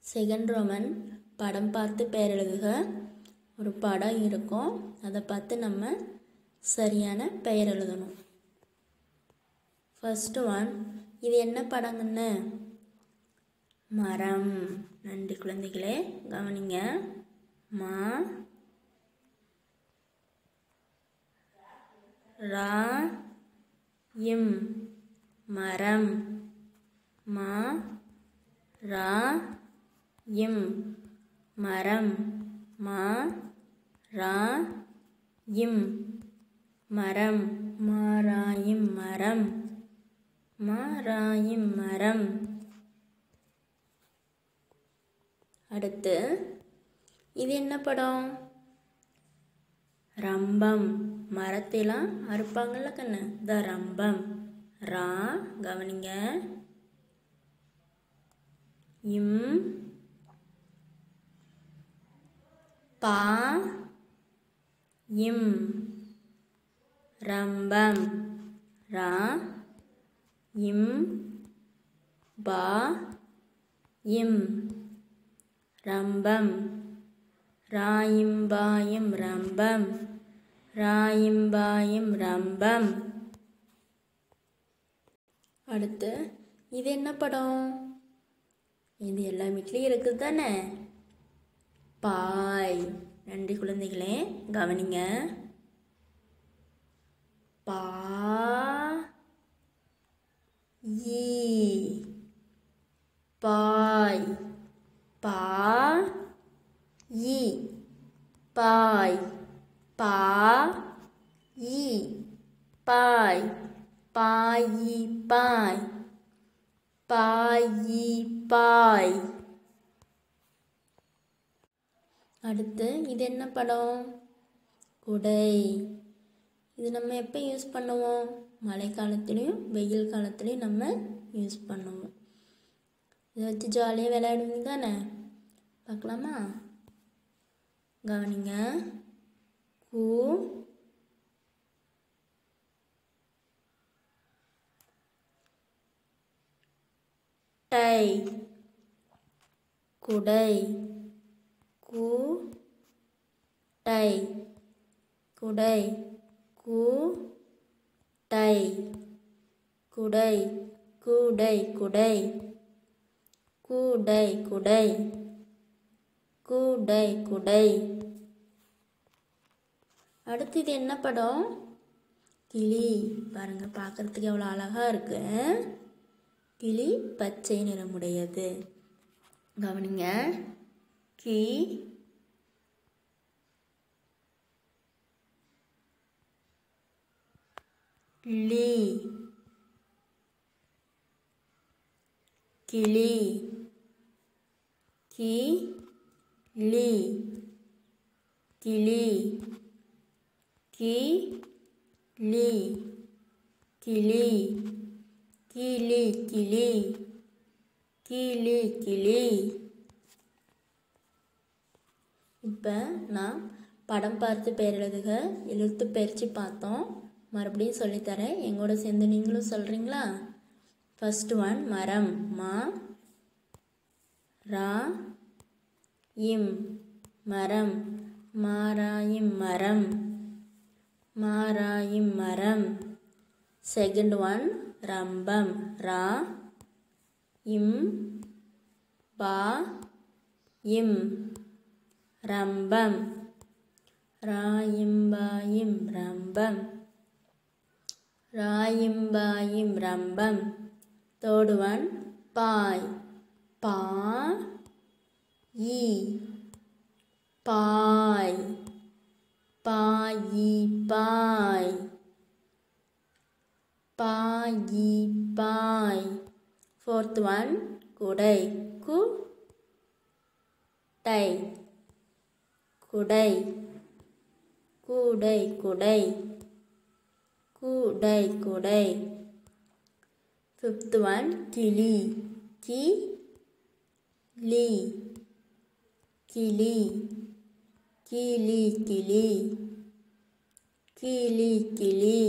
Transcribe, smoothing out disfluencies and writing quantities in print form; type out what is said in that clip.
Second Roman படம் பார்த்து பெயர் எழுதுக. ஒரு படம் இருக்கும், அதை பார்த்து நம்ம சரியான பெயர் எழுதணும். ஃபர்ஸ்ட் ஒன், இது என்ன படங்கன்னு? மரம். நன்றி குழந்தைகளே, கவனிங்க. மா ரா இம் மரம். மா ரா இம் மரம். மா ரா இம் மரம். மாராயும் மரம். மாராயும் மரம். அடுத்து இது என்ன படம்? ரம்பம். மரத்திலாம் அறுப்பாங்கல்ல கண்ணு, த ரம்பம். ரா, கவனிங்க. இம் பா இம் ரம்பம். ரா இம் பா இம் ரம்பம். ராயிம்பாயும் ரம்பம். ராயிம்பாயும் ரம்பம். அடுத்து இது என்ன படம்? இது எல்லா வீட்லேயும் இருக்குது தானே, பாய். நன்றி குழந்தைகளே, கவனிங்க. பா ஈ பாய். பா ஈ பாய். பா ஈ பாய். பாயி பாய். பாயி பாய். அடுத்து இது என்ன படம்? குடை. இது நம்ம எப்போ யூஸ் பண்ணுவோம்? மழை காலத்துலேயும் வெயில் காலத்துலேயும் நம்ம யூஸ் பண்ணுவோம். இதை வச்சு ஜாலியாக விளையாடுவீங்க தானே, பார்க்கலாமா? கவனிங்க. கு டை. குடை. கு டை. குடை. கு டை. குடை. குடை. குடை. குடை. குடை. குடை. குடை. அடுத்து இது என்ன படம்? கிளி. பாருங்க, பார்க்கறதுக்கு எவ்வளோ அழகா இருக்கு. கிளி பச்சை நிறமுடையது. கவனிங்க. கி லி. கிளி. கி லி. கிளி. கி லி. கிளி. கிளி. கிளி. கிளி. கிளி. இப்போ நான் படம் பார்த்து பெயர் எழுதுக எழுத்து பயிற்சி பார்த்தோம். மறுபடியும் சொல்லித்தரேன், எங்கூட சேர்ந்து நீங்களும் சொல்கிறீங்களா? ஃபர்ஸ்ட் ஒன், மரம். மா ரா இம் மரம். மாராயும் மரம். மாராயும் மரம். Second one, ரம்பம். ரா இம் பா இம் ரம்பம். ராயிம்பாயும் ரம்பம். ராயிம்பாயும் ரம்பம். தேர்ட் ஒன், பாய். பா ஈ பாய். பாயி பாய். பாயி பாய். ஃபோர்த் ஒன், குடை. கு டை. குடை. குடை. குடை. குடை. குடை. ஃபிஃப்த் ஒன், கிளி. கி லி. கிளி. கிளி. கிளி. கிளி. கிளி.